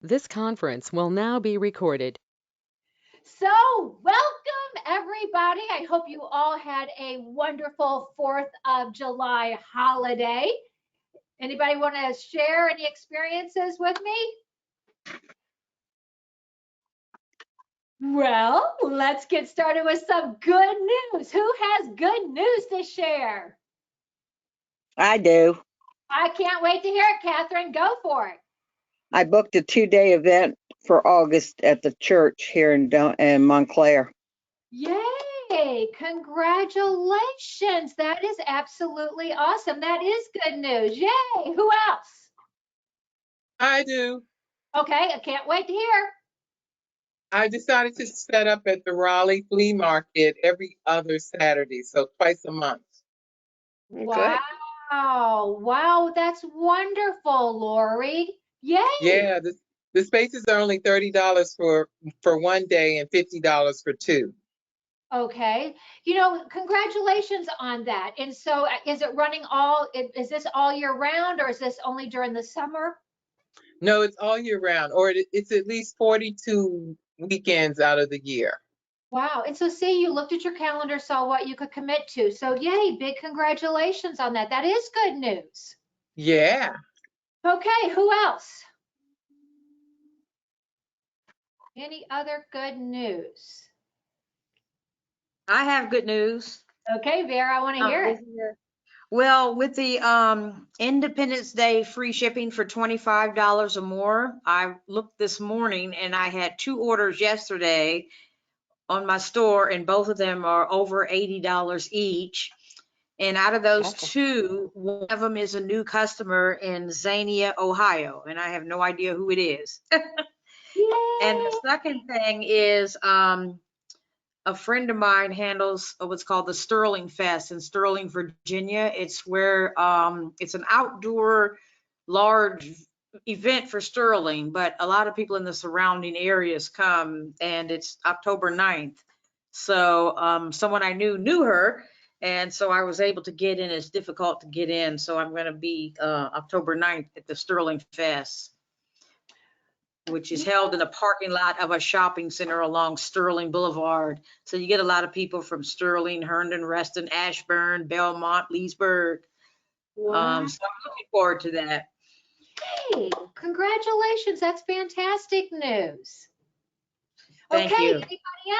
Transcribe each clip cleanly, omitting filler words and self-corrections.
This conference will now be recorded. So, welcome everybody. I hope you all had a wonderful 4th of July holiday. Anybody want to share any experiences with me? Well, let's get started with some good news. Who has good news to share? I do. I can't wait to hear it, Catherine. Go for it. I booked a 2-day event for August at the church here in Montclair. Yay! Congratulations. That is absolutely awesome. That is good news. Yay! Who else? I do. Okay, I can't wait to hear. I decided to set up at the Raleigh Flea Market every other Saturday, so twice a month. Wow. Wow, that's wonderful, Lori. Yay. Yeah, the spaces are only $30 for one day and $50 for two. Okay. Congratulations on that. And so is it running is this all year round or is this only during the summer? No, it's all year round, or it's at least 42 weekends out of the year. Wow. And so see, you looked at your calendar, saw what you could commit to. So yay, big congratulations on that. That is good news. Yeah. Okay, who else? Any other good news? I have good news. Okay, Vera, I want to hear it. Well, with the Independence Day free shipping for $25 or more, I looked this morning and I had 2 orders yesterday on my store, and both of them are over $80 each. And out of those Awesome. 2, one of them is a new customer in Xenia, Ohio, and I have no idea who it is. And the second thing is a friend of mine handles what's called the Sterling Fest in Sterling, Virginia. It's where it's an outdoor large event for Sterling, but a lot of people in the surrounding areas come, and it's October 9th. So someone I knew her, and so I was able to get in. It's difficult to get in, so I'm going to be October 9th at the Sterling Fest, which is held in a parking lot of a shopping center along Sterling Boulevard. So you get a lot of people from Sterling, Herndon, Reston, Ashburn, Belmont, Leesburg. Wow. So I'm looking forward to that. Hey, congratulations. That's fantastic news. Thank Okay, you. anybody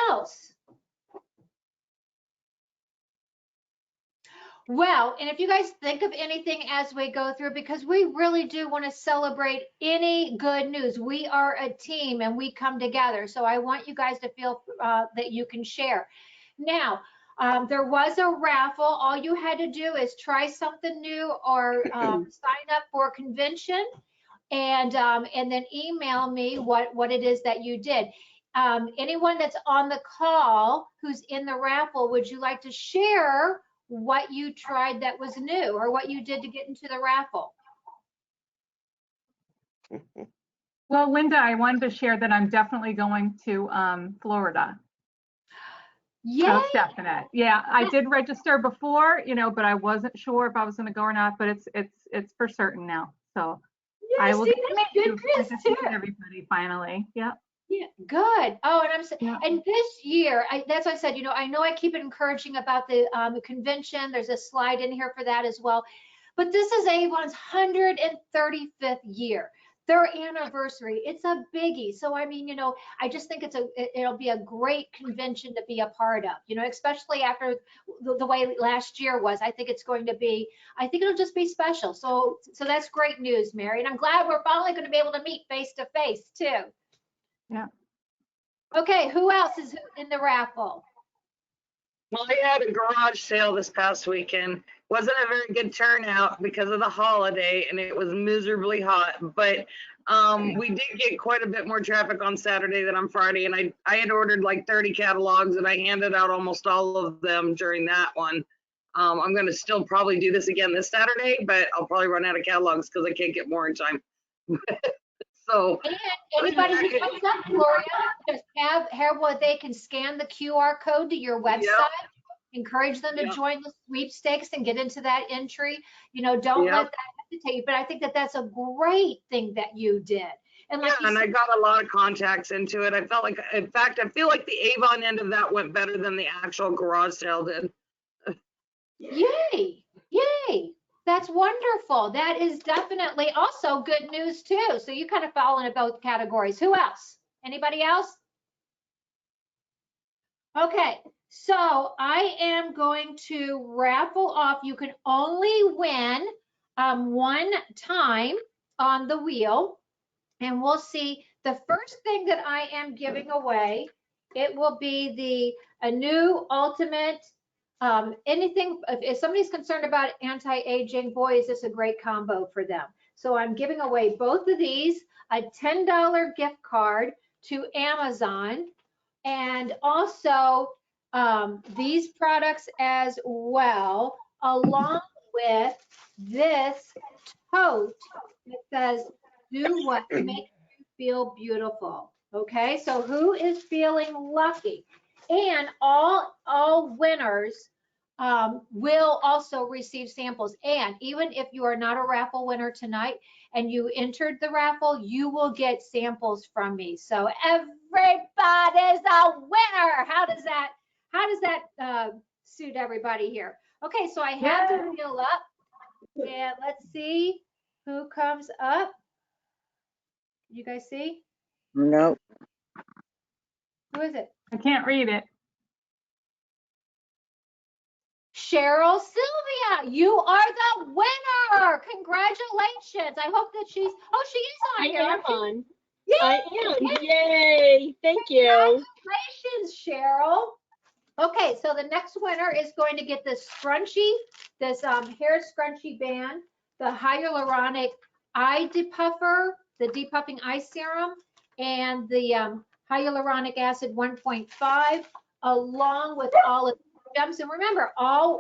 else? Well, and if you guys think of anything as we go through, because we really do want to celebrate any good news. We are a team and we come together. So I want you guys to feel that you can share. Now, there was a raffle. All you had to do is try something new or sign up for a convention and then email me what it is that you did. Anyone that's on the call who's in the raffle, would you like to share what you tried that was new or what you did to get into the raffle? Well, Linda, I wanted to share that I'm definitely going to Florida. Yay! Most definite. Yeah, I did register before, but I wasn't sure if I was going to go or not, but it's for certain now. So Yeah, I will see, get to that's meet good you. news Just too. meet everybody finally. Yeah. Yeah, good. Oh, and Yeah. and this year, that's what I said, I know I keep encouraging about the convention. There's a slide in here for that as well. But this is Avon's 135th year, their anniversary. It's a biggie. So, I mean, I just think it'll be a great convention to be a part of, especially after the way last year was. I think it'll just be special. So that's great news, Mary. And I'm glad we're finally going to be able to meet face to face too. Yeah. Okay, who else is in the raffle? Well, I had a garage sale this past weekend. Wasn't a very good turnout because of the holiday and it was miserably hot, but we did get quite a bit more traffic on Saturday than on Friday, and I had ordered like 30 catalogs and I handed out almost all of them during that one. I'm going to still probably do this again this Saturday, but I'll probably run out of catalogs because I can't get more in time. So and anybody who comes up, Gloria, just have where they can scan the QR code to your website. Yep. Encourage them to join the sweepstakes and get into that entry. Don't let that hesitate you. But I think that that's a great thing that you did. And Yeah, like you and I said, got a lot of contacts into it. I felt like, in fact, I feel like the Avon end of that went better than the actual garage sale did. yay, yay. That's wonderful. That is definitely also good news too. So you kind of fall into both categories. Who else? Anybody else? Okay, so I am going to raffle off. You can only win one time on the wheel, and we'll see. The first thing that I am giving away, it will be a new ultimate. Anything, if somebody's concerned about anti-aging, boy, is this a great combo for them. So I'm giving away both of these, a $10 gift card to Amazon, and also these products as well, along with this tote that says, do what makes you feel beautiful. Okay, so who is feeling lucky? And all winners will also receive samples. And even if you are not a raffle winner tonight and you entered the raffle, you will get samples from me. So everybody's a winner. How does that suit everybody here? Okay, so I have the wheel up, and let's see who comes up. You guys see? Nope. Who is it? I can't read it. Cheryl Sylvia, you are the winner. Congratulations. I hope that she is on I here. am on. Yay! I am. Yay. Thank you. Congratulations, Cheryl. Okay, so the next winner is going to get this scrunchie, this hair scrunchie band, the hyaluronic eye depuffer, the depuffing eye serum, and the hyaluronic acid 1.5, along with all of the gems. And remember,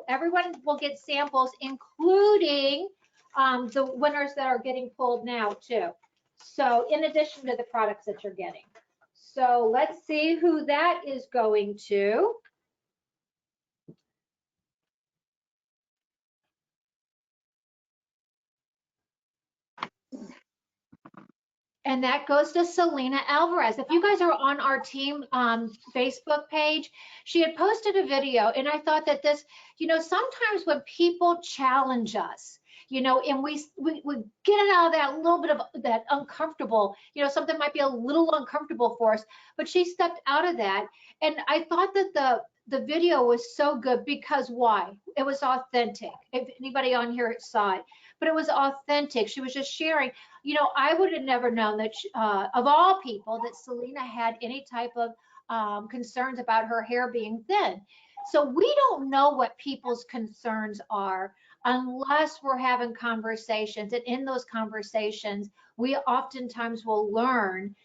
everyone will get samples, including the winners that are getting pulled now too. So in addition to the products that you're getting. So let's see who that is going to. And that goes to Selena Alvarez. If you guys are on our team Facebook page, she had posted a video, and I thought that this, sometimes when people challenge us, and we get it out of that little bit of that uncomfortable, something might be a little uncomfortable for us, but she stepped out of that. And I thought that the video was so good because why? It was authentic. If anybody on here saw it, but it was authentic. She was just sharing. I would have never known that, of all people, that Selena had any type of concerns about her hair being thin. So we don't know what people's concerns are unless we're having conversations. And in those conversations, we oftentimes will learn,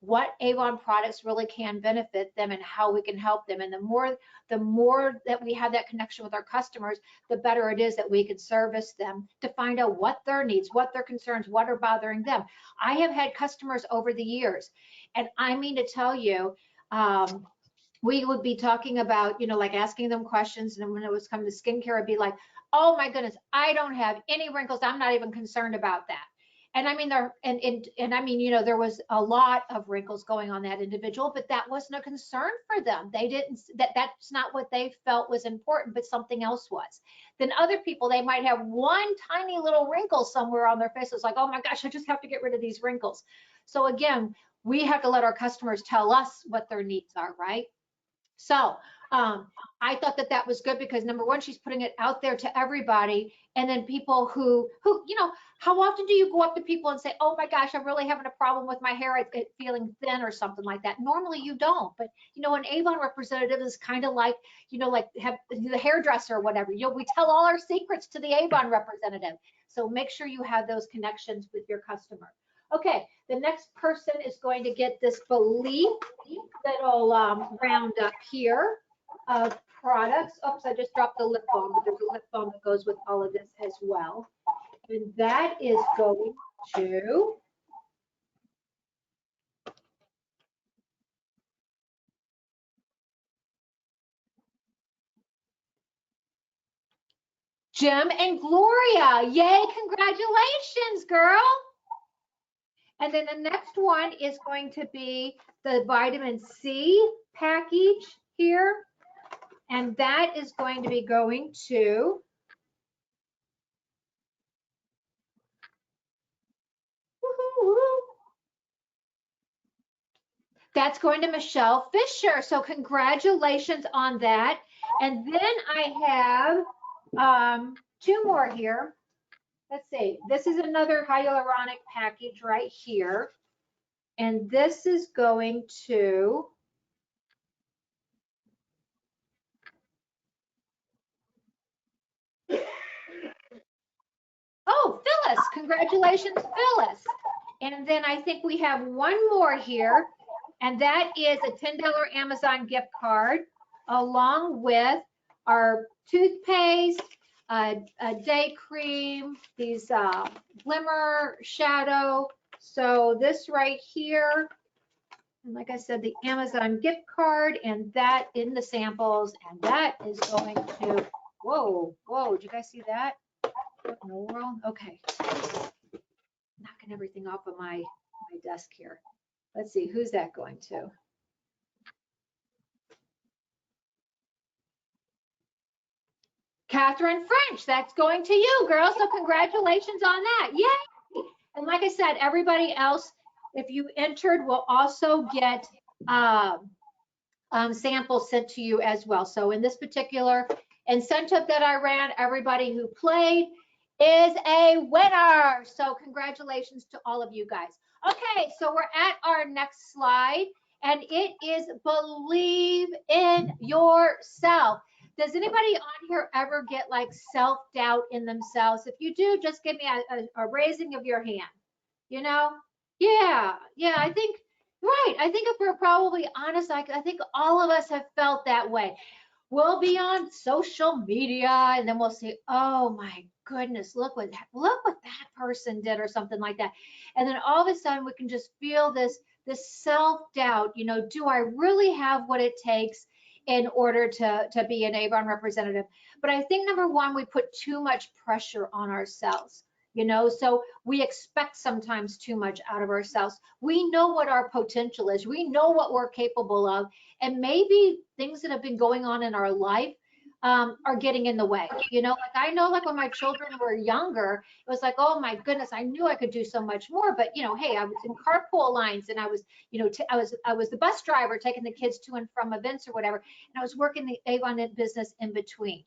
what Avon products really can benefit them and how we can help them. And the more that we have that connection with our customers, the better it is that we can service them to find out what their needs, what their concerns, what are bothering them. I have had customers over the years, and I mean to tell you, we would be talking about, like asking them questions. And when it was coming to skincare, I'd be like, oh my goodness, I don't have any wrinkles. I'm not even concerned about that. And I mean, there was a lot of wrinkles going on that individual, but that wasn't a concern for them. They didn't, that's not what they felt was important, but something else was. Then other people, they might have one tiny little wrinkle somewhere on their face. It's like, oh my gosh, I just have to get rid of these wrinkles. So again, we have to let our customers tell us what their needs are, right? So I thought that was good because number one, she's putting it out there to everybody. And then people who, how often do you go up to people and say, oh my gosh, I'm really having a problem with my hair, it's feeling thin or something like that. Normally you don't, but an Avon representative is kind of like, have the hairdresser or whatever. We tell all our secrets to the Avon representative. So make sure you have those connections with your customer. Okay, the next person is going to get this Belief little round up here of products. Oops, I just dropped the lip balm, but there's a lip balm that goes with all of this as well. And that is going to Jim and Gloria. Yay, congratulations, girl. And then the next one is going to be the vitamin C package here. And that is going to be going to that's going to Michelle Fisher. So congratulations on that. And then I have two more here. Let's see. This is another hyaluronic package right here. And this is going to Phyllis. Congratulations, Phyllis. And then I think we have one more here, and that is a $10 Amazon gift card along with our toothpaste, a day cream, these glimmer shadow. So this right here, and like I said, the Amazon gift card, and that in the samples, and that is going to, whoa, did you guys see that? What in the world? Okay. Knocking everything off of my desk here. Let's see, who's that going to? Catherine French, that's going to you, girl. So congratulations on that. Yay! And like I said, everybody else, if you entered, will also get samples sent to you as well. So in this particular incentive that I ran, everybody who played is a winner. So congratulations to all of you guys. Okay, so we're at our next slide, and it is believe in yourself. Does anybody on here ever get like self-doubt in themselves? If you do, just give me a raising of your hand. You know? Yeah, I think, right. I think if we're probably honest, I think all of us have felt that way. We'll be on social media and then we'll say, oh my goodness, look what that person did or something like that. And then all of a sudden we can just feel this self-doubt, you know, do I really have what it takes in order to be an Avon representative? But I think number one, we put too much pressure on ourselves. You know, so we expect sometimes too much out of ourselves. We know what our potential is. We know what we're capable of. And maybe things that have been going on in our life are getting in the way. You know, like I know, like when my children were younger, it was like, oh my goodness, I knew I could do so much more. But, you know, hey, I was in carpool lines and I was, you know, I was the bus driver taking the kids to and from events or whatever. And I was working the Avon business in between.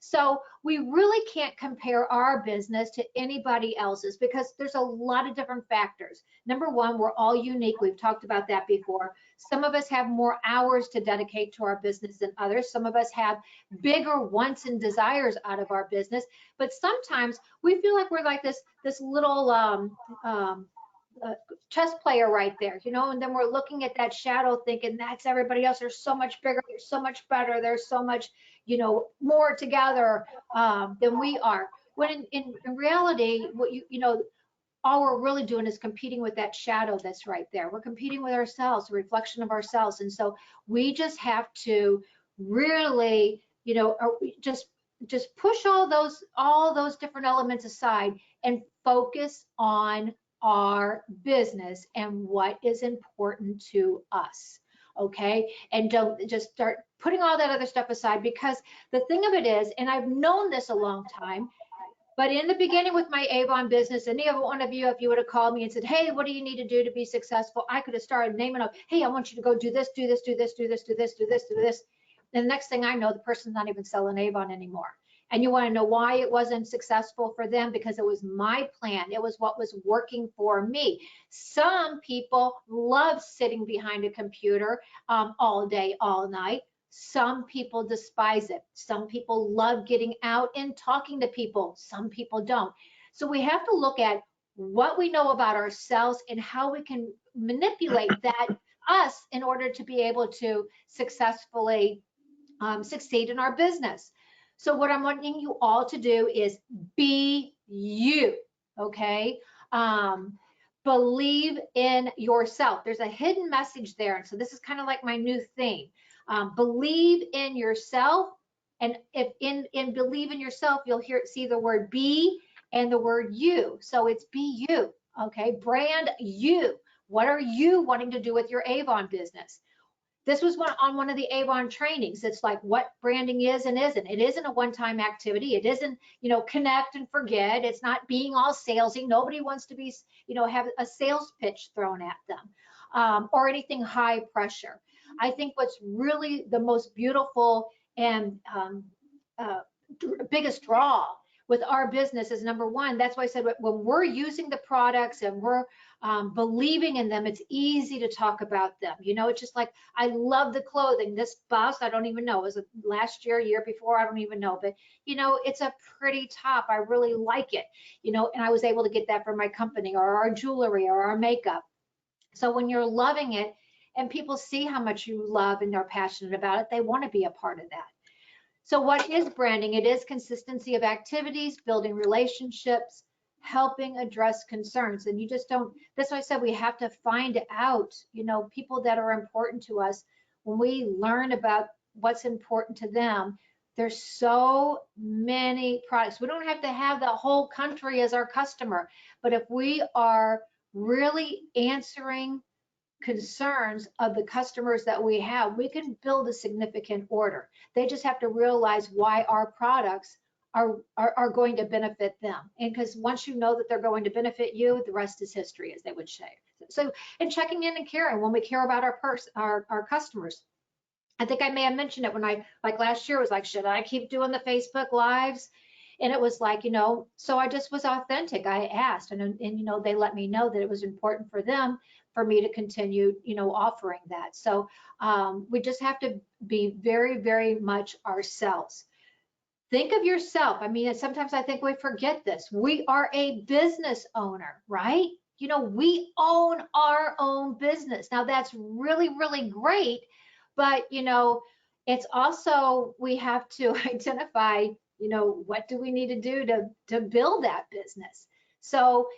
So we really can't compare our business to anybody else's because there's a lot of different factors. Number one, we're all unique. We've talked about that before. Some of us have more hours to dedicate to our business than others. Some of us have bigger wants and desires out of our business. But sometimes we feel like we're like this little chess player right there, you know, and then we're looking at that shadow thinking that's everybody else. They're so much bigger, they're so much better, there's so much, you know, more together than we are. When in reality, what you know, all we're really doing is competing with that shadow that's right there. We're competing with ourselves, a reflection of ourselves. And so we just have to really, you know, just push all those different elements aside and focus on our business and what is important to us. Okay, and don't just start putting all that other stuff aside, because the thing of it is, and I've known this a long time, but in the beginning with my Avon business, any of one of you, if you would have called me and said, hey, what do you need to do to be successful? I could have started naming up, hey, I want you to go do this, do this, do this, do this, do this, do this, do this. And the next thing I know, the person's not even selling Avon anymore. And you want to know why it wasn't successful for them? Because it was my plan. It was what was working for me. Some people love sitting behind a computer all day, all night. Some people despise it. Some people love getting out and talking to people. Some people don't. So we have to look at what we know about ourselves and how we can manipulate that us in order to be able to successfully succeed in our business. So what I'm wanting you all to do is be you, okay? Believe in yourself. There's a hidden message there. And so this is kind of like my new theme. Believe in yourself. And if believe in yourself, you'll see the word be and the word you. So it's be you. Okay, brand you. What are you wanting to do with your Avon business? This was on one of the Avon trainings. It's like what branding is and isn't. It isn't a one-time activity. It isn't, connect and forget. It's not being all salesy. Nobody wants to be, have a sales pitch thrown at them, or anything high pressure. I think what's really the most beautiful and biggest draw with our business is, number one, that's why I said when we're using the products and we're believing in them, it's easy to talk about them. It's just like, I love the clothing. This bust, I don't even know, was it last year, year before? I don't even know, but it's a pretty top. I really like it, and I was able to get that from my company, or our jewelry, or our makeup. So when you're loving it and people see how much you love and are passionate about it, they want to be a part of that. So what is branding? It is consistency of activities, building relationships, helping address concerns. And you just don't, that's why I said we have to find out, people that are important to us. When we learn about what's important to them, there's so many products. We don't have to have the whole country as our customer, but if we are really answering concerns of the customers that we have, we can build a significant order. They just have to realize why our products are going to benefit them. And because once you know that they're going to benefit you, the rest is history, as they would say. So, and checking in and caring when we care about our customers. I think I may have mentioned it when like last year, was like, should I keep doing the Facebook Lives? And it was like, so I just was authentic. I asked, and they let me know that it was important for them, for me to continue, offering that. So we just have to be very, very much ourselves. Think of yourself. I mean, sometimes I think we forget this. We are a business owner, right? We own our own business. Now that's really, really great, but it's also, we have to identify, what do we need to do to build that business? So,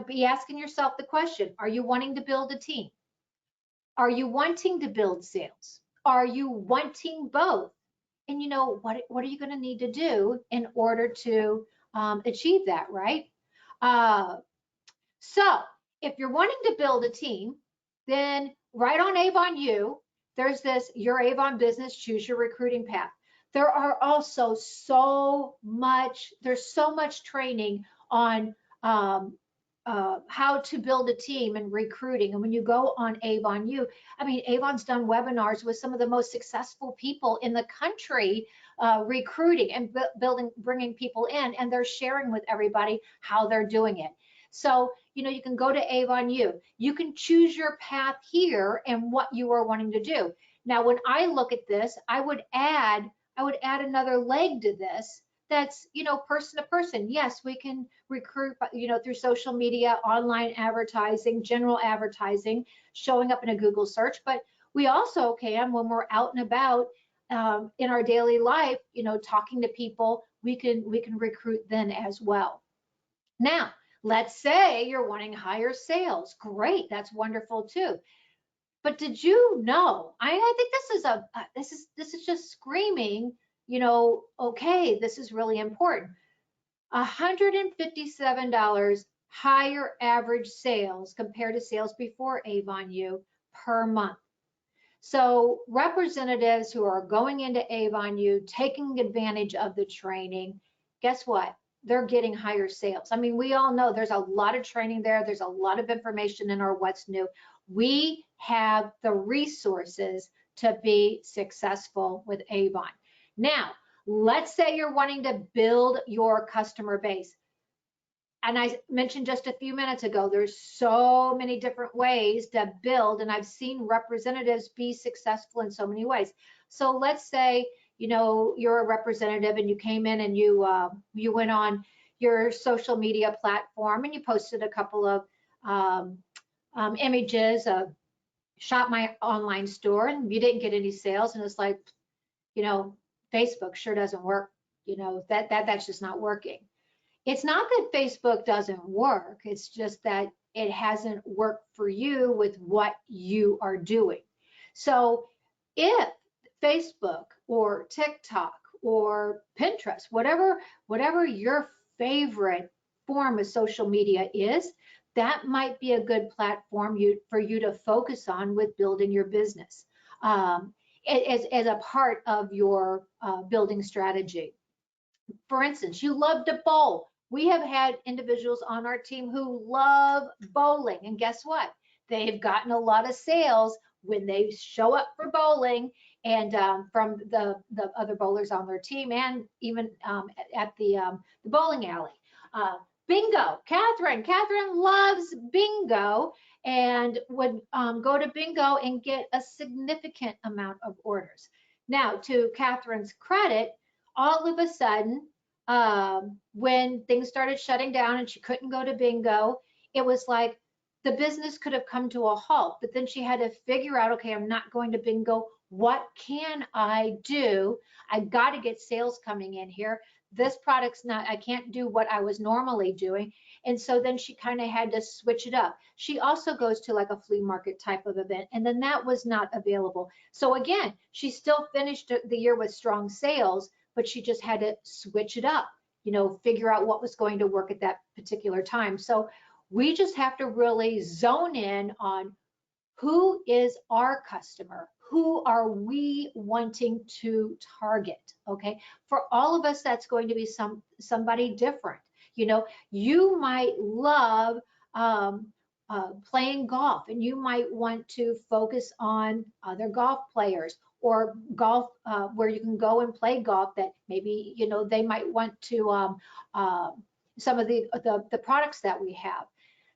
be asking yourself the question, are you wanting to build a team? Are you wanting to build sales? Are you wanting both? And what are you going to need to do in order to achieve that, right? So if you're wanting to build a team, then right on Avon U, there's this Your Avon Business, Choose Your Recruiting Path. There are also there's so much training on how to build a team and recruiting. And when you go on Avon U, I mean, Avon's done webinars with some of the most successful people in the country, recruiting and bringing people in, and they're sharing with everybody how they're doing it. So, you can go to Avon U. You can choose your path here and what you are wanting to do. Now, when I look at this, I would add another leg to this. That's, person to person. Yes, we can recruit, through social media, online advertising, general advertising, showing up in a Google search, but we also can, when we're out and about in our daily life, talking to people, we can recruit then as well. Now, let's say you're wanting higher sales. Great, that's wonderful too. But did you know, I think this is just screaming, okay, this is really important. $157 higher average sales compared to sales before Avon U per month. So representatives who are going into Avon U, taking advantage of the training, guess what? They're getting higher sales. I mean, we all know there's a lot of training there. There's a lot of information in our What's New. We have the resources to be successful with Avon. Now, let's say you're wanting to build your customer base. And I mentioned just a few minutes ago, there's so many different ways to build, and I've seen representatives be successful in so many ways. So let's say, you're a representative and you came in and you went on your social media platform and you posted a couple of images of Shop My Online Store, and you didn't get any sales, and it's like, Facebook sure doesn't work. That's just not working. It's not that Facebook doesn't work. It's just that it hasn't worked for you with what you are doing. So if Facebook or TikTok or Pinterest, whatever your favorite form of social media is, that might be a good platform for you to focus on with building your business as a part of your building strategy. For instance, you love to bowl. We have had individuals on our team who love bowling. And guess what? They've gotten a lot of sales when they show up for bowling and from the other bowlers on their team and even at the bowling alley. Bingo, Catherine loves bingo and would go to bingo and get a significant amount of orders. Now, to Catherine's credit, all of a sudden, when things started shutting down and she couldn't go to bingo, it was like the business could have come to a halt. But then she had to figure out, okay, I'm not going to bingo. What can I do? I got to get sales coming in here. This product's not, I can't do what I was normally doing. And so then she kind of had to switch it up. She also goes to like a flea market type of event, and then that was not available. So again, she still finished the year with strong sales, but she just had to switch it up, you know, figure out what was going to work at that particular time. So we just have to really zone in on who is our customer, who are we wanting to target, okay? For all of us, that's going to be somebody different. You know, you might love playing golf, and you might want to focus on other golf players, or golf where you can go and play golf that maybe, you know, they might want to some of the products that we have.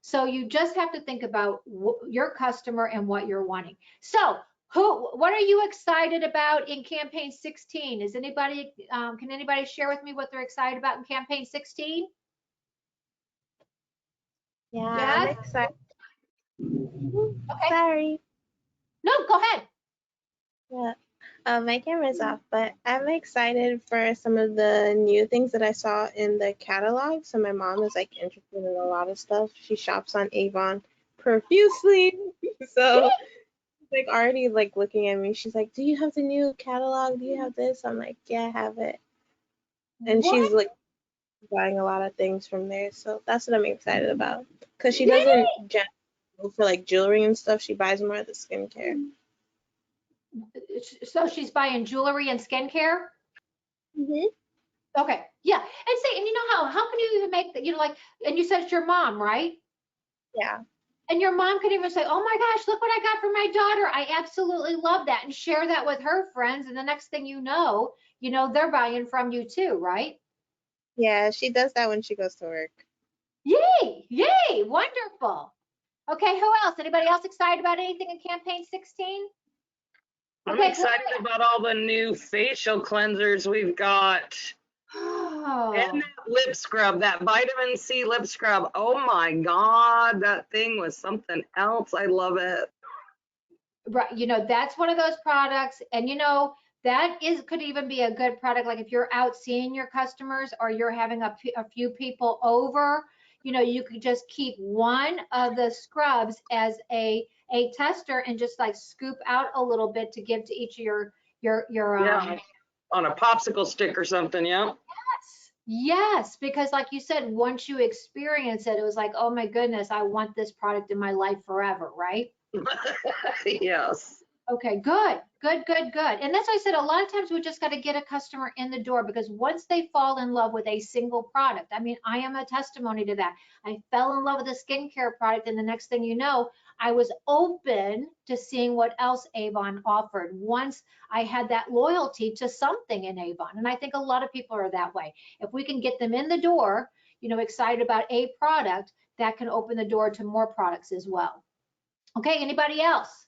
So you just have to think about your customer and what you're wanting. So what are you excited about in campaign 16? Is anybody, can anybody share with me what they're excited about in campaign 16? Yeah, I'm Yes? excited. Okay. Sorry. No, go ahead. Yeah. My camera's off, but I'm excited for some of the new things that I saw in the catalog. So my mom is like interested in a lot of stuff. She shops on Avon profusely. So like already like looking at me, she's like, "Do you have the new catalog? Do you have this?" I'm like, "Yeah, I have it." And she's like buying a lot of things from there. So that's what I'm excited about. Because she doesn't just go for like jewelry and stuff. She buys more of the skincare. So she's buying jewelry and skincare? Mm-hmm. Okay, yeah. And say, and you know how can you even make that, you know, like, and you said it's your mom, right? Yeah. And your mom could even say, oh my gosh, look what I got for my daughter. I absolutely love that, and share that with her friends. And the next thing you know, they're buying from you too, right? Yeah, she does that when she goes to work. Yay, yay, wonderful. Okay, who else? Anybody else excited about anything in campaign 16? I'm Okay, excited about all the new facial cleansers we've got. Oh. And that lip scrub, that vitamin C lip scrub. Oh my God, that thing was something else. I love it. Right, you know, that's one of those products, and you know, that could even be a good product, like if you're out seeing your customers or you're having a few people over, you know, you could just keep one of the scrubs as a tester and just like scoop out a little bit to give to each of your Yeah, on a popsicle stick or something, yeah. Yes, because like you said, once you experience it, it was like, oh my goodness, I want this product in my life forever, right? Yes. Okay, good. And that's why I said a lot of times we just got to get a customer in the door, because once they fall in love with a single product, I mean, I am a testimony to that. I fell in love with a skincare product, and the next thing you know, I was open to seeing what else Avon offered once I had that loyalty to something in Avon. And I think a lot of people are that way. If we can get them in the door, you know, excited about a product, that can open the door to more products as well. Okay, anybody else?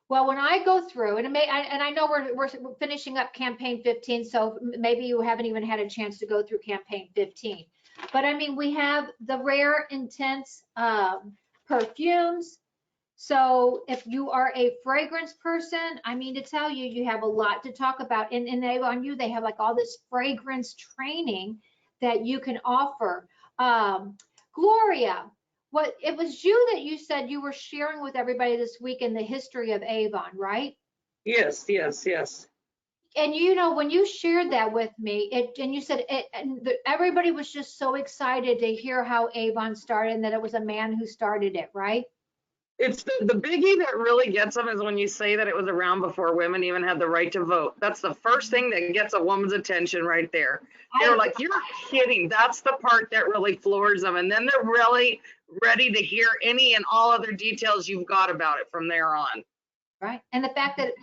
Well, when I go through, and I know we're finishing up campaign 15, so maybe you haven't even had a chance to go through campaign 15. But I mean, we have the rare intense perfumes. So if you are a fragrance person, I mean to tell you, you have a lot to talk about. And on you, they have like all this fragrance training that you can offer. Gloria, it was you that you said you were sharing with everybody this week in the history of Avon, right? Yes. And when you shared that with me, and you said it, and everybody was just so excited to hear how Avon started and that it was a man who started it, right? It's the biggie that really gets them is when you say that it was around before women even had the right to vote. That's the first thing that gets a woman's attention right there. They're like, you're kidding. That's the part that really floors them. And then they're really ready to hear any and all other details you've got about it from there on. Right. And the fact that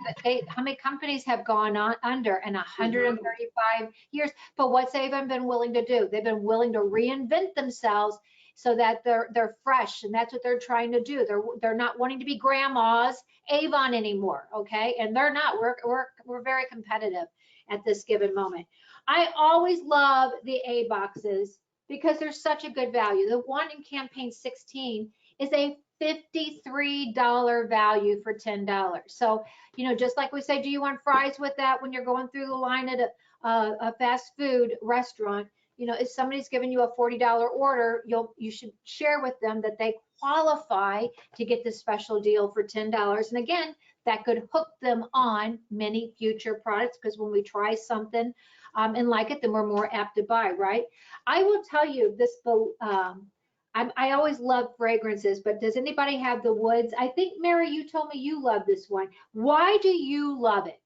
how many companies have gone on under in 135 years, but what's Avon been willing to do? They've been willing to reinvent themselves so that they're fresh, and that's what they're trying to do. They're not wanting to be grandma's Avon anymore, okay? And they're not. We're very competitive at this given moment. I always love the A boxes because they're such a good value. The one in campaign 16 is a $53 value for $10. So, just like we say, do you want fries with that when you're going through the line at a fast food restaurant? If somebody's giving you a $40 order, you should share with them that they qualify to get this special deal for $10. And again, that could hook them on many future products, because when we try something and like it, then we're more apt to buy, right? I will tell you this, I always love fragrances, but does anybody have the woods? I think, Mary, you told me you love this one. Why do you love it?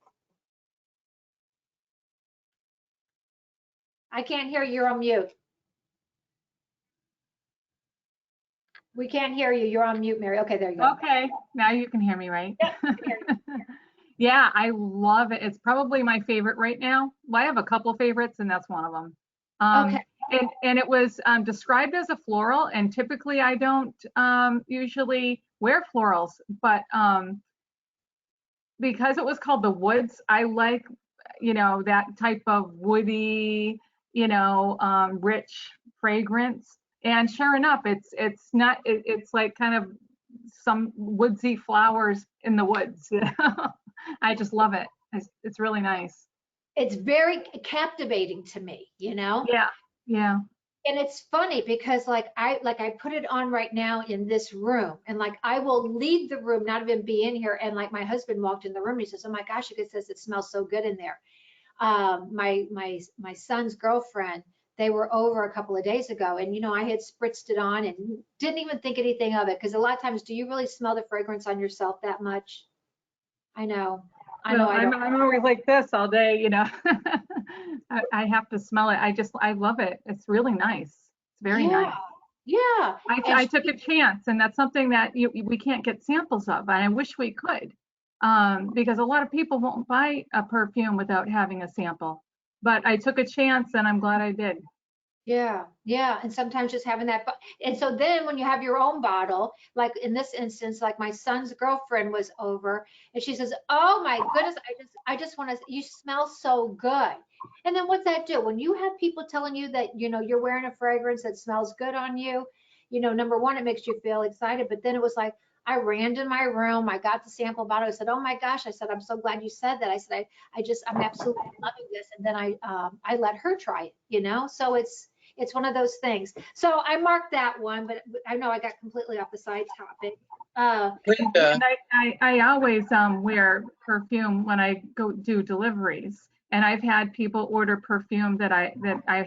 I can't hear you. You're on mute. We can't hear you. You're on mute, Mary. Okay, there you go. Okay, now you can hear me, right? Yeah, I love it. It's probably my favorite right now. Well, I have a couple favorites, and that's one of them. Okay. And it was described as a floral, and typically I don't usually wear florals, but because it was called the woods, I like, that type of woody, rich fragrance. And sure enough, it's not, it's like kind of some woodsy flowers in the woods. I just love it. It's really nice. It's very captivating to me, Yeah, yeah. And it's funny because I put it on right now in this room, and I will leave the room, not even be in here, and my husband walked in the room and he says, oh my gosh, it says it smells so good in there. My son's girlfriend, they were over a couple of days ago, and I had spritzed it on and didn't even think anything of it, because a lot of times, do you really smell the fragrance on yourself that much? I know. Well, I'm always like this all day, I have to smell it. I love it. It's really nice. It's very nice. Yeah. I took a chance, and that's something that we can't get samples of, and I wish we could, because a lot of people won't buy a perfume without having a sample. But I took a chance, and I'm glad I did. Yeah, yeah. And sometimes just having that. And so then when you have your own bottle, like in this instance, like my son's girlfriend was over and she says, oh my goodness, I just want to, you smell so good. And then what's that do? When you have people telling you that, you're wearing a fragrance that smells good on you, number one, it makes you feel excited. But then it was like, I ran to my room. I got the sample bottle. I said, oh my gosh. I said, I'm so glad you said that. I said, I'm absolutely loving this. And then I let her try it, so it's one of those things. So I marked that one, but I know I got completely off the side topic. Linda, And I always wear perfume when I go do deliveries, and I've had people order perfume that I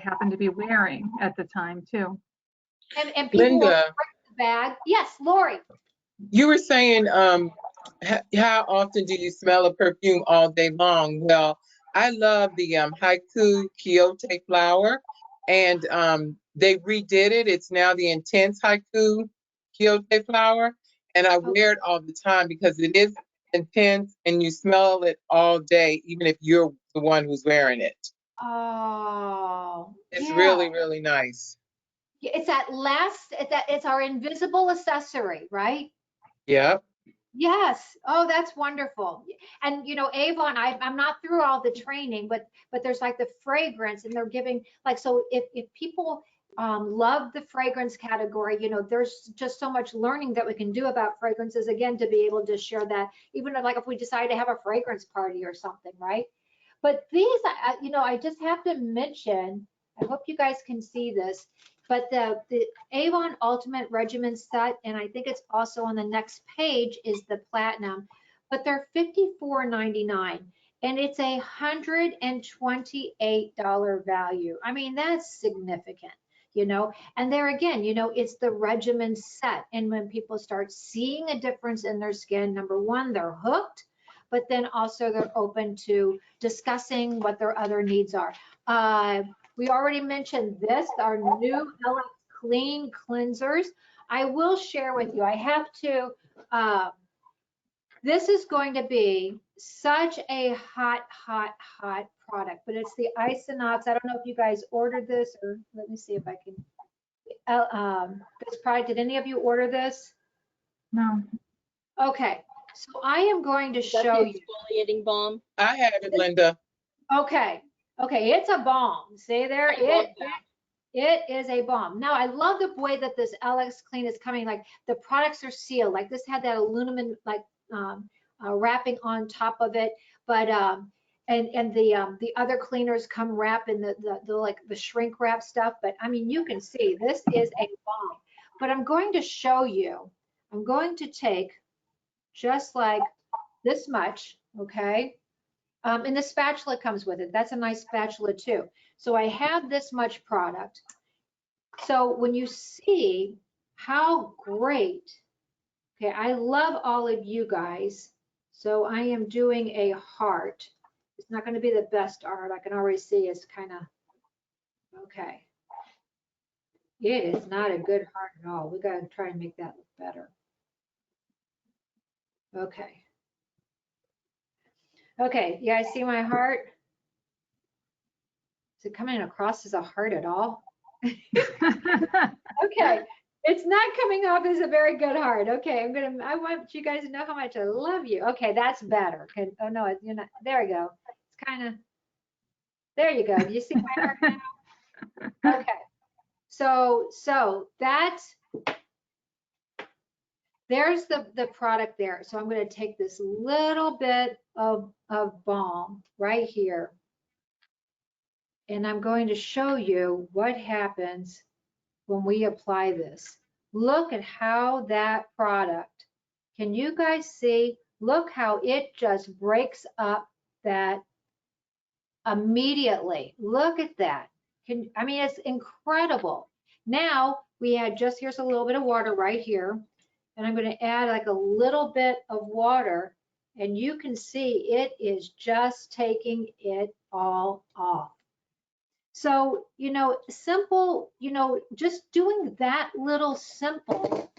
happen to be wearing at the time too. And people will Linda, break the bag. Yes, Lori. you were saying, how often do you smell a perfume all day long? Well, I love the Haiku Quixote flower, and they redid it. It's now the Intense Haiku Quixote flower, and I wear it all the time because it is intense, and you smell it all day, even if you're the one who's wearing it. Oh, It's yeah. really, really nice. It's it's our invisible accessory, right? Yep. Yes. Oh, that's wonderful. And Avon, I'm not through all the training, but there's like the fragrance, and they're giving so if people love the fragrance category, there's just so much learning that we can do about fragrances, again, to be able to share that, even if we decide to have a fragrance party or something, right? But these, I just have to mention, I hope you guys can see this, but the Avon Ultimate Regimen set, and I think it's also on the next page, is the Platinum, but they're $54.99. and it's a $128 value. I mean, that's significant, you know. And there again, you know, it's the regimen set. And when people start seeing a difference in their skin, number one, they're hooked, but then also they're open to discussing what their other needs are. We already mentioned this, our new LX Clean Cleansers. I will share with you, I have to, this is going to be such a hot product, but it's the Isonox. I don't know if you guys ordered this, or let me see if I can, this product, did any of you order this? No. Okay, so I am going to Is that show the you. exfoliating balm? I have it, Linda. Okay, it's a balm. See there, I love that. it is a balm. Now I love the way that this LX Clean is coming. Like the products are sealed. Like this had that aluminum like wrapping on top of it, but and the other cleaners come wrap in the like the shrink wrap stuff. But I mean, you can see this is a balm. But I'm going to show you. I'm going to take just like this much, okay? And the spatula comes with it. That's a nice spatula too. So I have this much product. So when you see how great, okay, I love all of you guys. So I am doing a heart. It's not going to be the best art. I can already see it's kind of, okay. It is not a good heart at all. We got to try and make that look better. Okay. Okay, you guys see my heart? Is it coming across as a heart at all? Okay, it's not coming off as a very good heart. Okay, I want you guys to know how much I love you. Okay, that's better. Okay, oh no, you're not, there we go. It's kind of, there you go. Do you see my heart now? Okay, so that's, there's the product there. So I'm going to take this little bit of balm right here, and I'm going to show you what happens when we apply this. Look at how that product, can you guys see? Look how it just breaks up that immediately. Look at that. I mean, it's incredible. Now we had just, here's a little bit of water right here, and I'm going to add like a little bit of water, and you can see it is just taking it all off. So, you know, simple, you know, just doing that little simple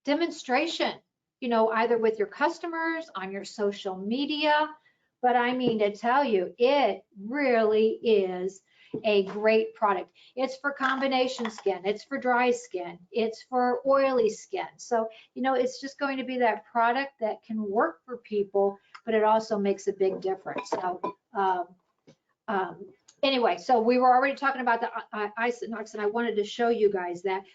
demonstration, you know, either with your customers, on your social media. But I mean to tell you, it really is a great product. It's for combination skin, it's for dry skin, it's for oily skin. So, you know, it's just going to be that product that can work for people, but it also makes a big difference. So, anyway, so we were already talking about the Isonox, and I wanted to show you guys that.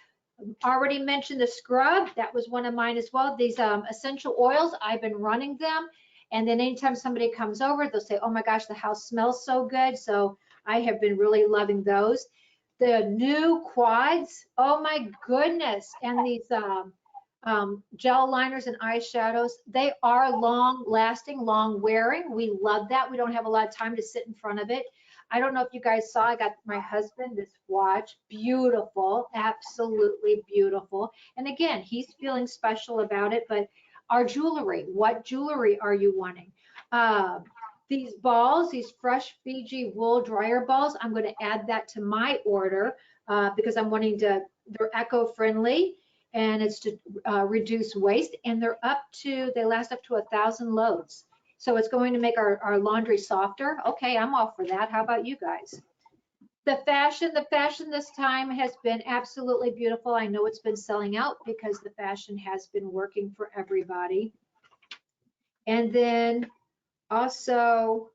Already mentioned the scrub. That was one of mine as well. These essential oils, I've been running them. And then anytime somebody comes over, they'll say, oh my gosh, the house smells so good. So I have been really loving those. The new quads, oh my goodness. And these gel liners and eyeshadows, they are long lasting, long wearing. We love that. We don't have a lot of time to sit in front of it. I don't know if you guys saw, I got my husband this watch, beautiful, absolutely beautiful. And again, he's feeling special about it, but our jewelry, what jewelry are you wanting? These balls, these fresh Fiji wool dryer balls, I'm going to add that to my order because I'm wanting to, they're eco-friendly and it's to reduce waste, and they're up to, they last up to 1,000 loads. So it's going to make our laundry softer. Okay, I'm all for that. How about you guys? The fashion this time has been absolutely beautiful. I know it's been selling out because the fashion has been working for everybody. And then also,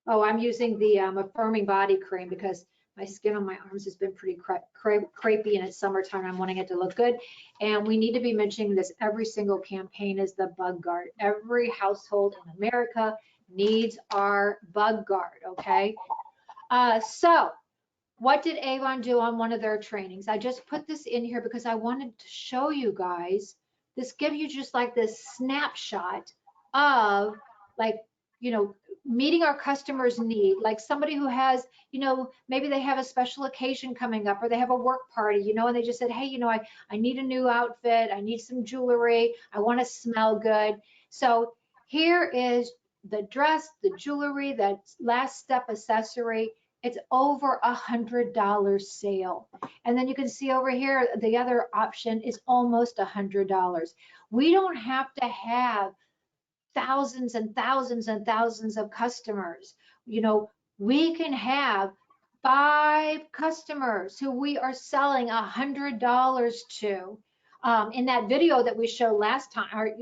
oh, I'm using the affirming body cream because my skin on my arms has been pretty crepey and it's summertime. I'm wanting it to look good. And we need to be mentioning this every single campaign is the bug guard. Every household in America needs our bug guard, okay? So what did Avon do on one of their trainings? I just put this in here because I wanted to show you guys, this give you just like this snapshot of like, meeting our customers' need, like somebody who has, maybe they have a special occasion coming up or they have a work party, and they just said, hey, I need a new outfit. I need some jewelry. I want to smell good. So here is the dress, the jewelry, that last step accessory. It's over $100 sale. And then you can see over here, the other option is almost $100. We don't have to have thousands and thousands and thousands of customers. We can have 5 customers who we are selling $100 to. In that video that we showed last time, or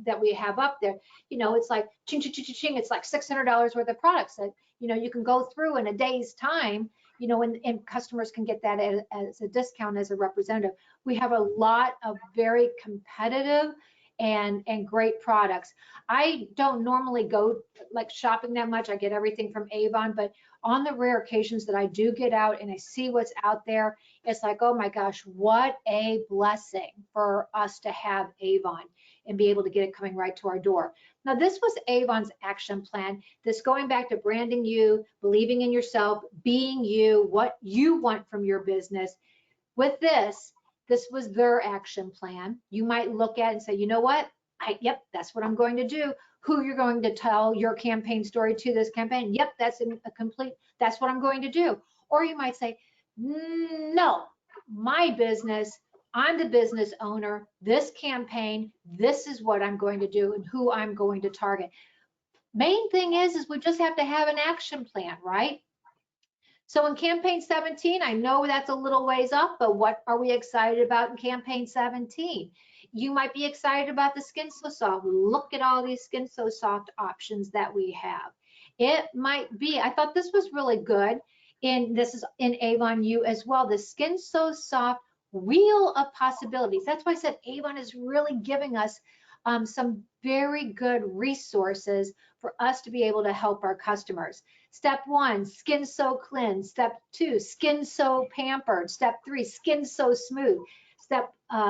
that we have up there, it's like ching ching ching ching ching. It's like $600 worth of products that you can go through in a day's time. And customers can get that as a discount as a representative. We have a lot of very competitive and great products. I don't normally go like shopping that much. I get everything from Avon, but on the rare occasions that I do get out and I see what's out there, it's like, oh my gosh, what a blessing for us to have Avon and be able to get it coming right to our door. Now, this was Avon's action plan. This going back to branding you, believing in yourself, being you, what you want from your business. With this was their action plan. You might look at it and say, you know what? Yep, that's what I'm going to do. Who you're going to tell your campaign story to this campaign? Yep, that's that's what I'm going to do. Or you might say, no, my business, I'm the business owner, this campaign, this is what I'm going to do and who I'm going to target. Main thing is we just have to have an action plan, right? So in campaign 17, I know that's a little ways off, but what are we excited about in campaign 17? You might be excited about the Skin So Soft. Look at all these Skin So Soft options that we have. It might be, I thought this was really good, and this is in Avon U as well, the Skin So Soft Wheel of Possibilities. That's why I said Avon is really giving us some very good resources for us to be able to help our customers. Step 1, Skin So Cleanse. Step 2, Skin So Pampered. Step 3, Skin So Smooth. Step 3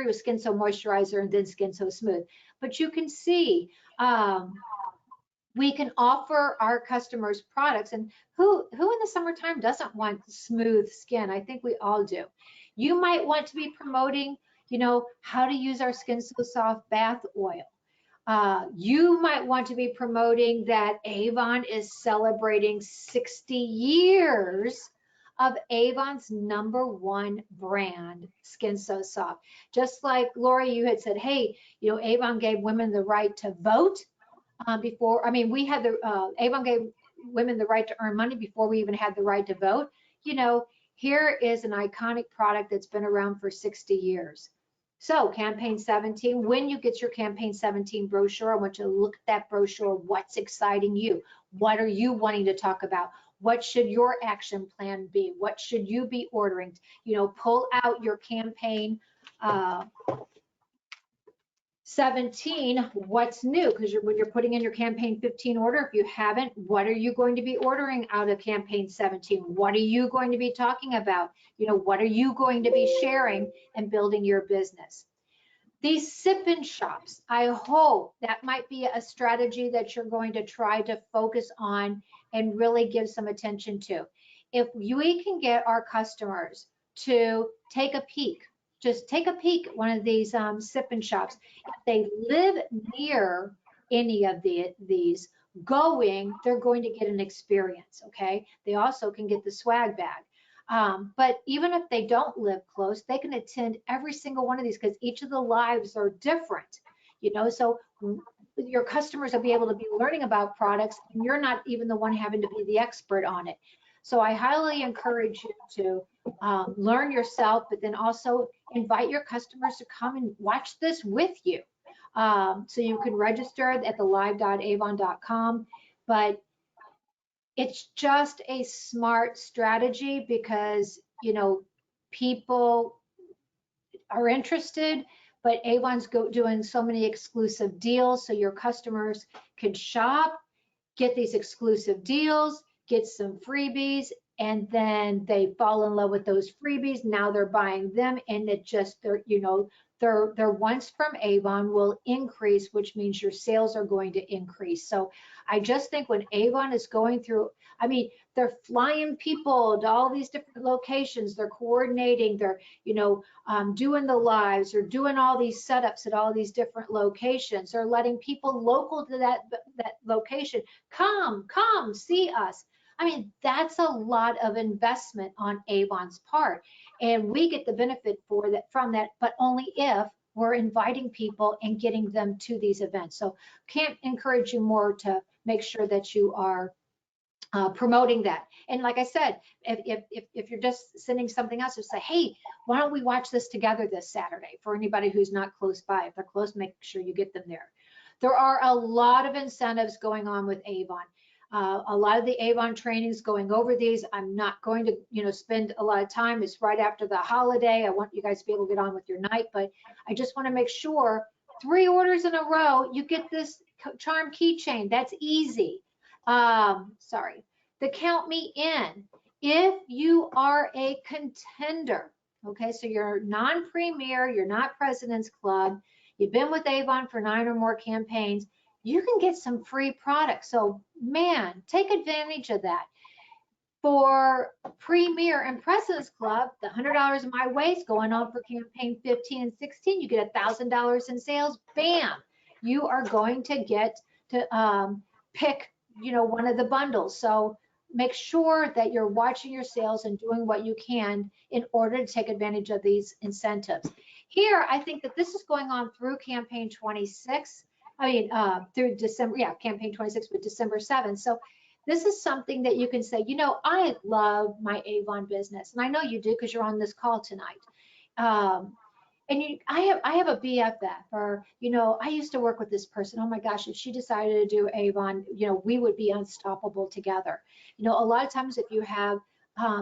was Skin So Moisturizer, and then Skin So Smooth. But you can see we can offer our customers products, and who in the summertime doesn't want smooth skin? I think we all do. You might want to be promoting, how to use our Skin So Soft bath oil. You might want to be promoting that Avon is celebrating 60 years of Avon's #1 brand, Skin So Soft. Just like Lori, you had said, hey, Avon gave women the right to vote before. I mean, we had Avon gave women the right to earn money before we even had the right to vote. Here is an iconic product that's been around for 60 years. So campaign 17, when you get your campaign 17 brochure, I want you to look at that brochure. What's exciting you? What are you wanting to talk about? What should your action plan be? What should you be ordering? Pull out your campaign 17, what's new? Because when you're putting in your campaign 15 order, if you haven't, what are you going to be ordering out of campaign 17? What are you going to be talking about? What are you going to be sharing and building your business? These sip-in shops, I hope that might be a strategy that you're going to try to focus on and really give some attention to. If we can get our customers to take a peek, just take a peek at one of these sip-in shops. If they live near any of these, they're going to get an experience, okay? They also can get the swag bag. But even if they don't live close, they can attend every single one of these because each of the lives are different, so your customers will be able to be learning about products and you're not even the one having to be the expert on it. So I highly encourage you to learn yourself, but then also invite your customers to come and watch this with you. So you can register at the live.avon.com, but it's just a smart strategy because, people are interested, but Avon's doing so many exclusive deals so your customers can shop, get these exclusive deals, get some freebies, and then they fall in love with those freebies. Now they're buying them, and it just, their wants from Avon will increase, which means your sales are going to increase. So I just think when Avon is going through, I mean, they're flying people to all these different locations. They're coordinating. They're, doing the lives. They're doing all these setups at all these different locations. They're letting people local to that location come see us. I mean, that's a lot of investment on Avon's part, and we get the benefit from that, but only if we're inviting people and getting them to these events. So can't encourage you more to make sure that you are promoting that. And like I said, if you're just sending something else, just say, hey, why don't we watch this together this Saturday? For anybody who's not close by, if they're close, make sure you get them there. There are a lot of incentives going on with Avon. A lot of the Avon trainings going over these. I'm not going to, spend a lot of time. It's right after the holiday. I want you guys to be able to get on with your night, but I just want to make sure 3 orders in a row, you get this charm keychain. That's easy. Sorry. The count me in. If you are a contender, okay, so you're non-premier, you're not President's Club, you've been with Avon for 9 or more campaigns, you can get some free products. So man, take advantage of that. For Premier and President's Club, the $100 in my waist going on for campaign 15 and 16, you get $1,000 in sales. Bam, you are going to get to pick, one of the bundles. So make sure that you're watching your sales and doing what you can in order to take advantage of these incentives. Here, I think that this is going on through campaign 26. Through December, campaign 26 with December 7th. So this is something that you can say, I love my Avon business. And I know you do because you're on this call tonight. I have a BFF, or, I used to work with this person. Oh my gosh, if she decided to do Avon, we would be unstoppable together. A lot of times if you have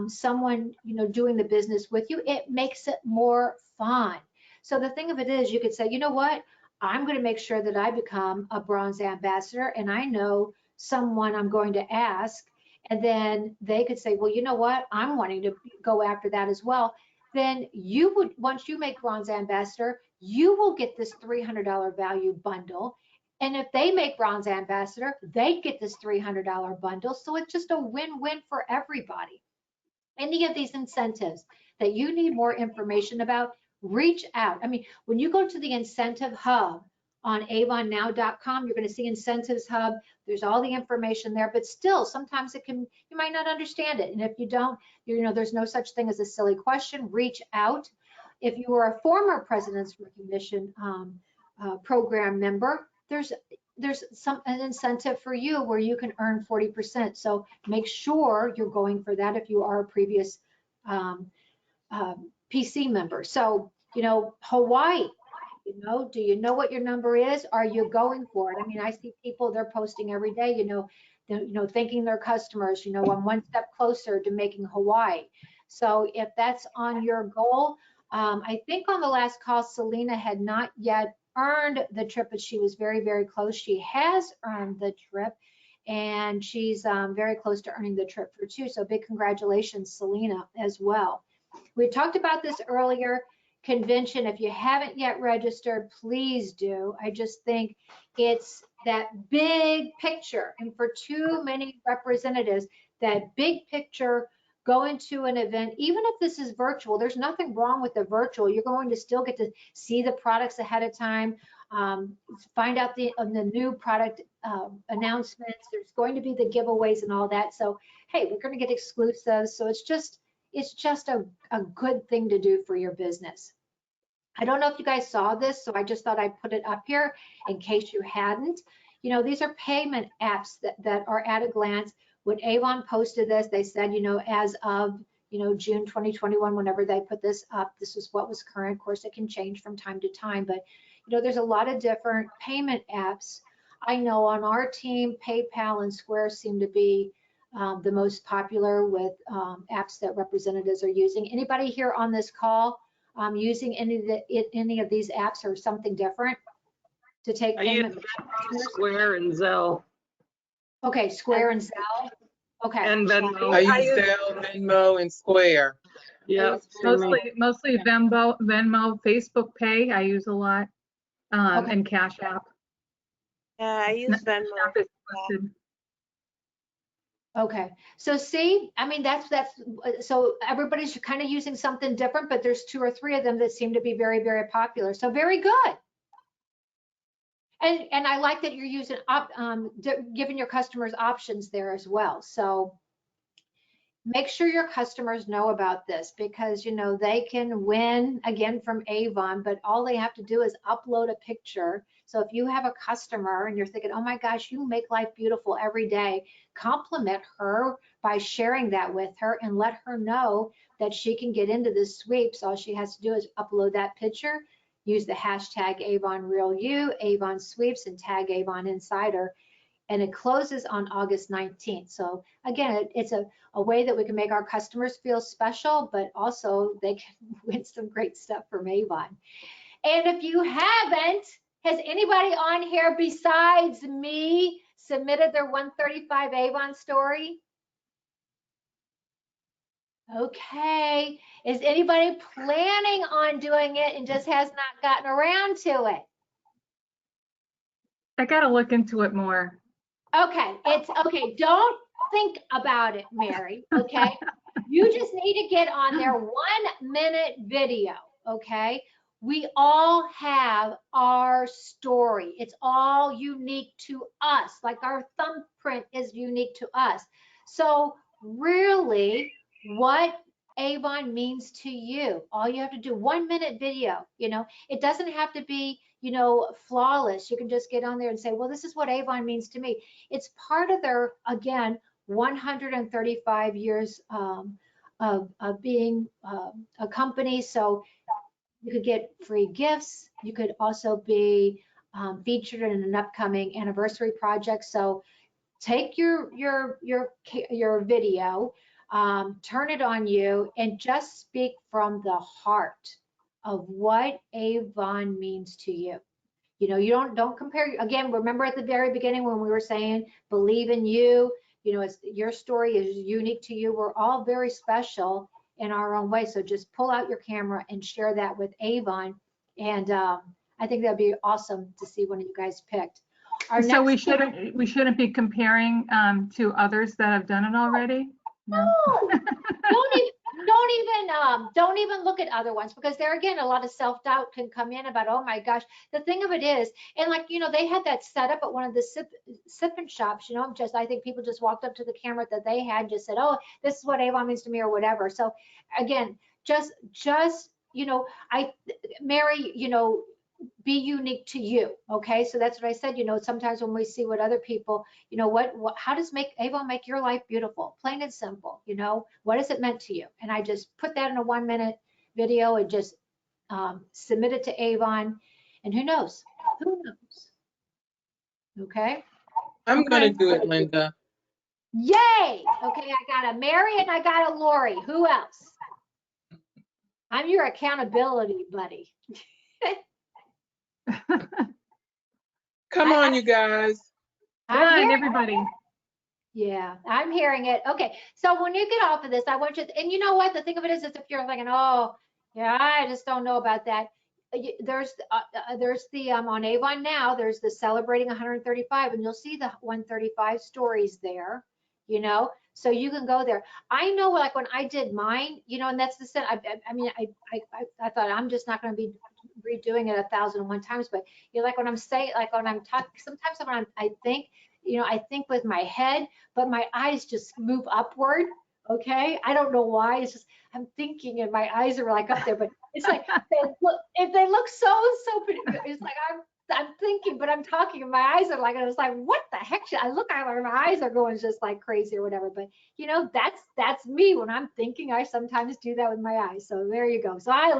someone, doing the business with you, it makes it more fun. So the thing of it is, you could say, you know what? I'm going to make sure that I become a bronze ambassador, and I know someone I'm going to ask, and then they could say, well, you know what? I'm wanting to go after that as well. Then you would, once you make bronze ambassador, you will get this $300 value bundle. And if they make bronze ambassador, they get this $300 bundle. So it's just a win-win for everybody. Any of these incentives that you need more information about, reach out. When you go to the incentive hub on avonnow.com, you're going to see incentives hub. There's all the information there, but still sometimes you might not understand it. And if you don't, there's no such thing as a silly question. Reach out. If you are a former President's Recognition program member, there's an incentive for you where you can earn 40%. So make sure you're going for that if you are a previous PC member. So, Hawaii, do you know what your number is? Are you going for it? I see people, they're posting every day, thanking their customers, I'm one step closer to making Hawaii. So if that's on your goal, I think on the last call, Selena had not yet earned the trip, but she was very, very close. She has earned the trip, and she's very close to earning the trip for 2. So big congratulations, Selena, as well. We talked about this earlier, convention. If you haven't yet registered, please do. I just think it's that big picture, and for too many representatives, that big picture, going to an event, even if this is virtual, there's nothing wrong with the virtual. You're going to still get to see the products ahead of time, find out the new product announcements. There's going to be the giveaways and all that. So, hey, we're going to get exclusives. So it's just a good thing to do for your business. I don't know if you guys saw this, so I just thought I'd put it up here in case you hadn't. These are payment apps that are at a glance. When Avon posted this, they said, as of, June 2021, whenever they put this up, this is what was current. Of course, it can change from time to time, but, there's a lot of different payment apps. I know on our team, PayPal and Square seem to be the most popular with apps that representatives are using. Anybody here on this call using any of these apps or something different to take payment? I use Square and Zelle. Okay, Square and Zelle. Okay. and Venmo. I use Zelle, Venmo, and Square. Yeah. Mostly Venmo, Facebook Pay, I use a lot, Okay. and Cash App. Yeah, I use Snap Venmo. is listed. Okay. So see, I mean, so everybody's kind of using something different, but there's 2 or 3 of them that seem to be very, very popular. So very good. And I like that you're using giving your customers options there as well. So make sure your customers know about this, because they can win again from Avon, but all they have to do is upload a picture. So if you have a customer and you're thinking, oh my gosh, you make life beautiful every day, compliment her by sharing that with her and let her know that she can get into this sweeps. All she has to do is upload that picture, use the hashtag AvonRealU, Avon Sweeps, and tag Avon Insider. And it closes on August 19th. So again, it's a way that we can make our customers feel special, but also they can win some great stuff from Avon. And if you haven't, has anybody on here besides me submitted their 135 Avon story? Okay. Is anybody planning on doing it and just has not gotten around to it? I gotta look into it more. Okay, it's okay. Don't think about it, Mary. Okay, you just need to get on their 1-minute video. Okay, we all have our story. It's all unique to us, like our thumbprint is unique to us. So really, what Avon means to you, all you have to do, 1-minute video. It doesn't have to be flawless. You can just get on there and say, well, this is what Avon means to me. It's part of their, again, 135 years of being a company. So you could get free gifts. You could also be featured in an upcoming anniversary project. So take your video, turn it on you, and just speak from the heart of what Avon means to you. You don't compare. Again, remember at the very beginning when we were saying believe in you. It's your story is unique to you. We're all very special in our own way. So just pull out your camera and share that with Avon. And I think that'd be awesome to see one of you guys picked. So we shouldn't be comparing to others that have done it already. No, don't even look at other ones, because there again, a lot of self-doubt can come in about, oh my gosh. The thing of it is, and they had that set up at one of the sip-and shops, I think people just walked up to the camera that they had, just said, oh, this is what Avon means to me or whatever. So again, just Mary, be unique to you. Okay, so that's what I said. Sometimes when we see what other people, how does Avon make your life beautiful? Plain and simple. What has it meant to you? And I just put that in a 1-minute video and just submit it to Avon. And who knows? Who knows? Okay. I'm gonna do it, Linda. Yay! Okay, I got a Mary and I got a Lori. Who else? I'm your accountability buddy. Come on, you guys. Come on, everybody. Yeah, I'm hearing it. Okay, so when you get off of this, I want you, and you know what? The thing of it is if you're thinking, oh, yeah, I just don't know about that. There's the on Avon now, there's the celebrating 135, and you'll see the 135 stories there, so you can go there. I know, like when I did mine, and that's the I thought I'm just not going to be redoing it 1,001 times, but like when I'm saying, like when I'm talking, sometimes when I think, I think with my head, but my eyes just move upward. Okay, I don't know why. It's just I'm thinking, and my eyes are like up there. But it's like if they look so pretty, it's like I'm thinking, but I'm talking, and my eyes are like, and I was like, what the heck? I look at my eyes are going just like crazy or whatever. But that's me when I'm thinking. I sometimes do that with my eyes. So there you go. So I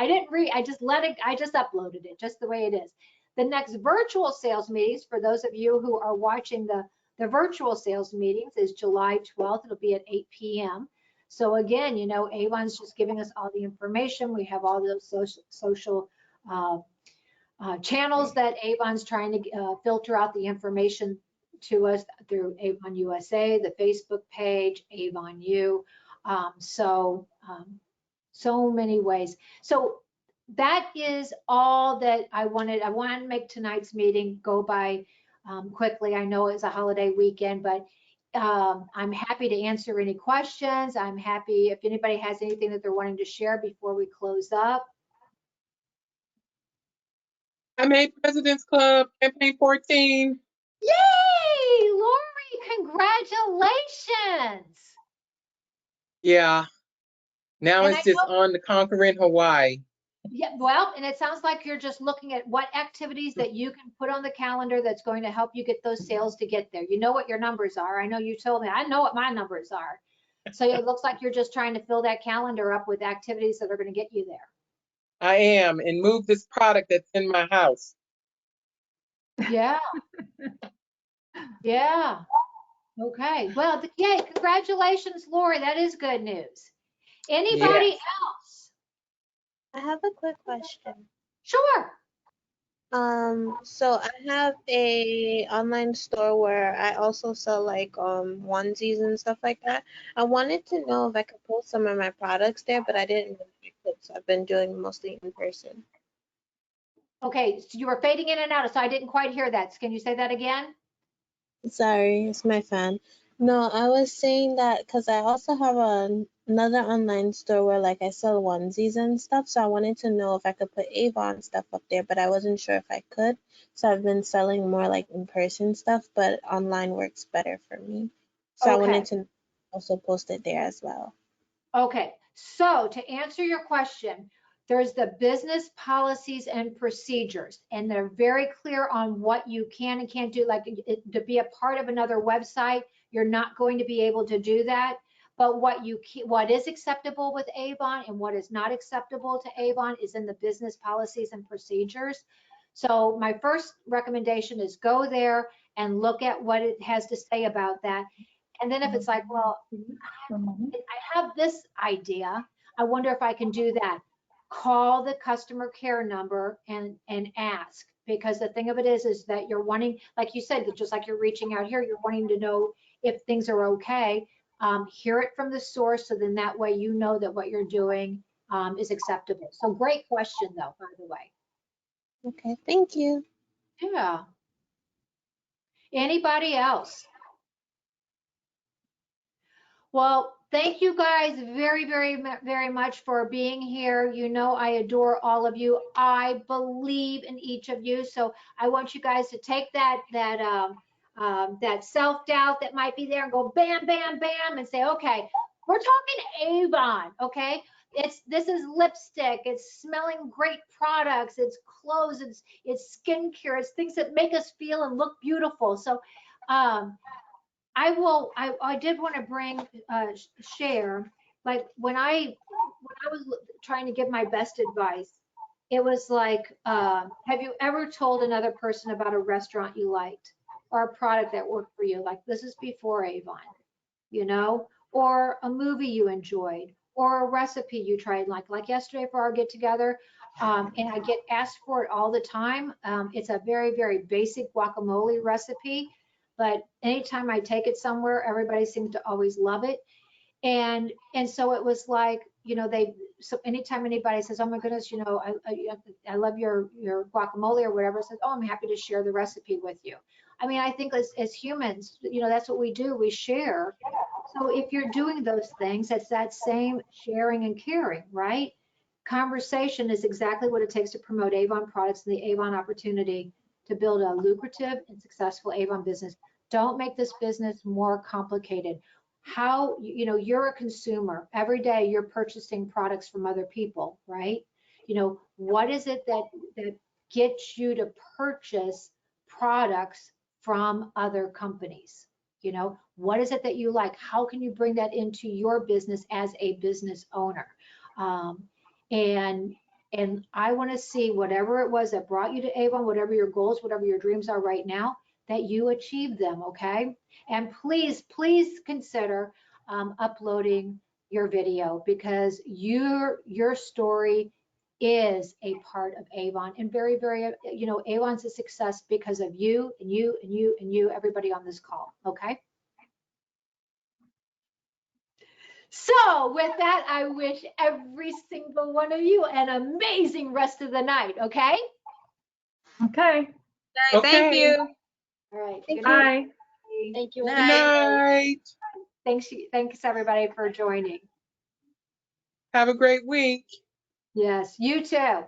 didn't read. I just let it. I just uploaded it just the way it is. The next virtual sales meetings, for those of you who are watching the virtual sales meetings, is July 12th. It'll be at 8 p.m. So again, Avon's just giving us all the information. We have all those social channels that Avon's trying to filter out the information to us through Avon USA, the Facebook page, Avon U. So many ways. So that is all that I wanted. I wanted to make tonight's meeting go by quickly. I know it's a holiday weekend, but I'm happy to answer any questions. I'm happy if anybody has anything that they're wanting to share before we close up. I made President's Club campaign 14. Yay, Lori, congratulations. Yeah. Now And it's I just know, on to conquering Hawaii. yeah, well, and it sounds like you're just looking at what activities that you can put on the calendar that's going to help you get those sales to get there. You know what your numbers are. I know you told me. I know what my numbers are. So it looks like you're just trying to fill that calendar up with activities that are going to get you there. I am, and move this product that's in my house. Yeah. Yeah. Okay. Well, yay, congratulations, Lori. That is good news. Anybody Yes. else? I have a quick question. Sure. So I have a online store where I also sell like onesies and stuff like that. I wanted to know if I could post some of my products there, but I didn't know if I could, so I've been doing mostly in person. Okay, so you were fading in and out, so I didn't quite hear that. Can you say that again? Sorry, it's my fan. No, I was saying that because I also have another online store where like I sell onesies and stuff. So I wanted to know if I could put Avon stuff up there, but I wasn't sure if I could. So I've been selling more like in-person stuff, but online works better for me. So I Okay. wanted to also post it there as well. Okay, so to answer your question, there's the business policies and procedures, and they're very clear on what you can and can't do. Like to be a part of another website, you're not going to be able to do that. But what is acceptable with Avon and what is not acceptable to Avon is in the business policies and procedures. So my first recommendation is go there and look at what it has to say about that. And then if it's like, well, I have this idea. I wonder if I can do that. Call the customer care number and ask, because the thing of it is that you're wanting, like you said, just like you're reaching out here, you're wanting to know if things are okay. Hear it from the source, so then that way you know that what you're doing is acceptable. So great question, though, by the way. Okay, thank you. Yeah. Anybody else? Well, thank you guys very much for being here. You know, I adore all of you. I believe in each of you. So I want you guys to take that self-doubt that might be there and go bam, bam, bam, and say, okay, we're talking Avon, okay? This is lipstick. It's smelling great products. It's clothes. It's skincare. It's things that make us feel and look beautiful. So, I did want to share, like when I was trying to give my best advice, it was like, have you ever told another person about a restaurant you liked or a product that worked for you? Like this is before Avon, you know, or a movie you enjoyed, or a recipe you tried, like yesterday for our get together. And I get asked for it all the time. It's a very basic guacamole recipe, but anytime I take it somewhere, everybody seems to always love it. And so it was like, you know, so anytime anybody says, oh my goodness, you know, I love your guacamole or whatever, says, oh, I'm happy to share the recipe with you. I mean, I think as humans, you know, that's what we do, we share. So if you're doing those things, it's that same sharing and caring, right? Conversation is exactly what it takes to promote Avon products and the Avon opportunity to build a lucrative and successful Avon business. Don't make this business more complicated. How, you know, you're a consumer. Every day you're purchasing products from other people, right? You know, what is it that gets you to purchase products from other companies? You know, what is it that you like? How can you bring that into your business as a business owner? Um, and and I want to see whatever it was that brought you to Avon, whatever your goals, whatever your dreams are right now, that you achieve them, okay? And please consider uploading your video, because your story is a part of Avon, and very, very, you know, Avon's a success because of you and you and you and you, everybody on this call. Okay. So with that, I wish every single one of you an amazing rest of the night. Okay. Okay. Okay, thank Okay. you. All right. Thank Good you. night. Bye. Thank you. Good Good night. night. Thanks everybody for joining. Have a great week. Yes, you too.